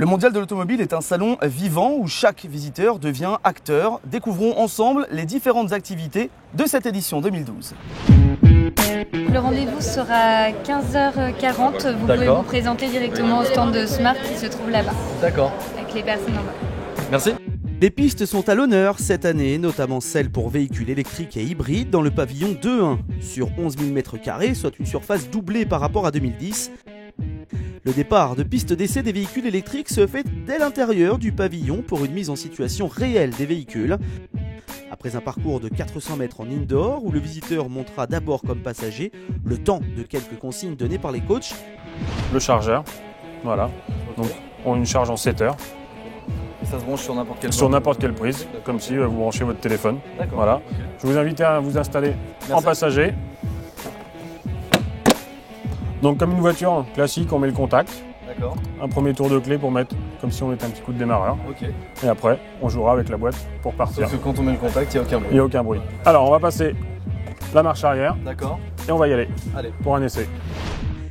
Le Mondial de l'Automobile est un salon vivant où chaque visiteur devient acteur. Découvrons ensemble les différentes activités de cette édition 2012. Le rendez-vous sera à 15h40. Vous pouvez vous présenter directement au stand de Smart qui se trouve là-bas. D'accord. Avec les personnes en bas. Merci. Les pistes sont à l'honneur cette année, notamment celles pour véhicules électriques et hybrides dans le pavillon 2-1, sur 11 000 m², soit une surface doublée par rapport à 2010. Le départ de piste d'essai des véhicules électriques se fait dès l'intérieur du pavillon pour une mise en situation réelle des véhicules. Après un parcours de 400 mètres en indoor, où le visiteur montera d'abord comme passager le temps de quelques consignes données par les coachs. Le chargeur, voilà. Donc on une charge en 7 heures. Et ça se branche sur n'importe quelle Sur n'importe quelle prise, comme si vous branchez votre téléphone. Voilà. Okay. Je vous invite à vous installer en passager. Donc comme une voiture classique, on met le contact. D'accord. Un premier tour de clé pour mettre comme si on était un petit coup de démarreur. Ok. Et après, on jouera avec la boîte pour partir. Sauf que quand on met le contact, il n'y a aucun bruit. Il n'y a aucun bruit. Alors on va passer la marche arrière. D'accord. Et on va y aller. Allez. Pour un essai.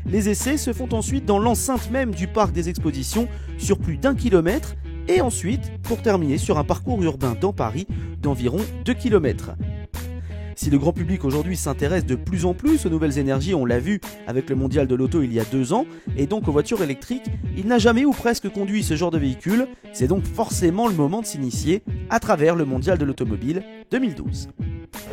Les essais se font ensuite dans l'enceinte même du parc des expositions sur plus d'1 kilomètre et ensuite pour terminer sur un parcours urbain dans Paris d'environ 2 km. Si le grand public aujourd'hui s'intéresse de plus en plus aux nouvelles énergies, on l'a vu avec le mondial de l'auto il y a 2 ans, et donc aux voitures électriques, il n'a jamais ou presque conduit ce genre de véhicule, c'est donc forcément le moment de s'initier à travers le mondial de l'automobile 2012.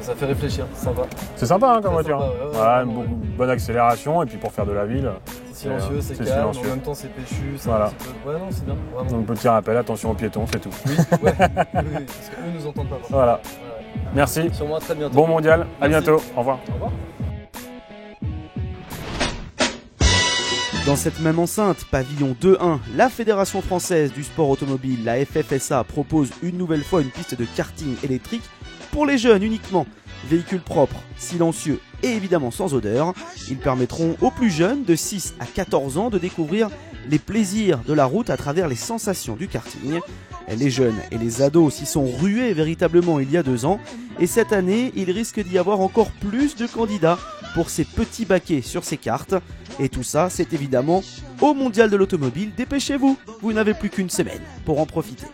Ça fait réfléchir, c'est sympa. C'est sympa comme voiture. Sympa, voilà, une bonne accélération et puis pour faire de la ville. C'est silencieux, c'est calme, silencieux. En même temps c'est péchu, c'est un petit peu... Ouais non c'est bien, vraiment. Donc petit rappel, attention aux piétons, c'est tout. Oui, ouais, oui, parce qu'eux nous entendent pas. Voilà. Merci. Sur moi, très bientôt. Bon mondial, à bientôt. Au revoir. Au revoir. Dans cette même enceinte, pavillon 2-1, la Fédération française du sport automobile, la FFSA, propose une nouvelle fois une piste de karting électrique pour les jeunes uniquement. Véhicules propres, silencieux et évidemment sans odeur, ils permettront aux plus jeunes de 6 à 14 ans de découvrir les plaisirs de la route à travers les sensations du karting. Les jeunes et les ados s'y sont rués véritablement il y a 2 ans et cette année, il risque d'y avoir encore plus de candidats pour ces petits baquets sur ces cartes. Et tout ça, c'est évidemment au Mondial de l'Automobile. Dépêchez-vous, vous n'avez plus qu'une semaine pour en profiter.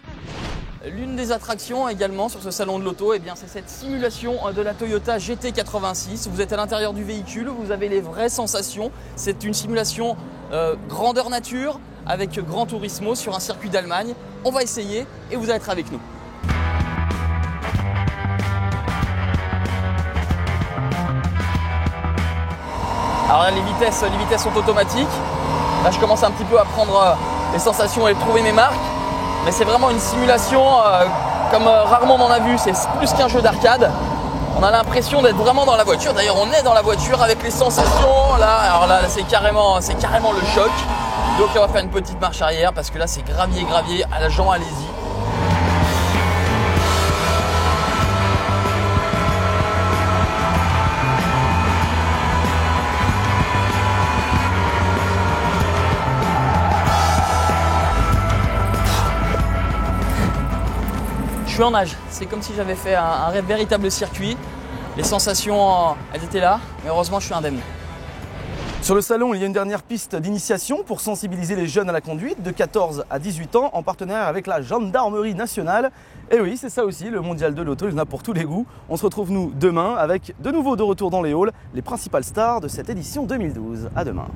L'une des attractions également sur ce salon de l'auto, c'est cette simulation de la Toyota GT86. Vous êtes à l'intérieur du véhicule, vous avez les vraies sensations. C'est une simulation grandeur nature avec Gran Turismo sur un circuit d'Allemagne. On va essayer et vous allez être avec nous. Alors là, les vitesses sont automatiques. Là, je commence un petit peu à prendre les sensations et trouver mes marques. Mais c'est vraiment une simulation comme rarement on en a vu. C'est plus qu'un jeu d'arcade. On a l'impression d'être vraiment dans la voiture. D'ailleurs, on est dans la voiture avec les sensations. Là, alors là, c'est carrément le choc. Donc, on va faire une petite marche arrière parce que là, c'est gravier. Jean, allez-y. Je suis en nage, c'est comme si j'avais fait un véritable circuit. Les sensations, elles étaient là, mais heureusement je suis indemne. Sur le salon, il y a une dernière piste d'initiation pour sensibiliser les jeunes à la conduite de 14 à 18 ans en partenariat avec la Gendarmerie nationale. Et oui, c'est ça aussi, le mondial de l'auto, il y en a pour tous les goûts. On se retrouve nous demain avec de nouveau de retour dans les halls, les principales stars de cette édition 2012. À demain.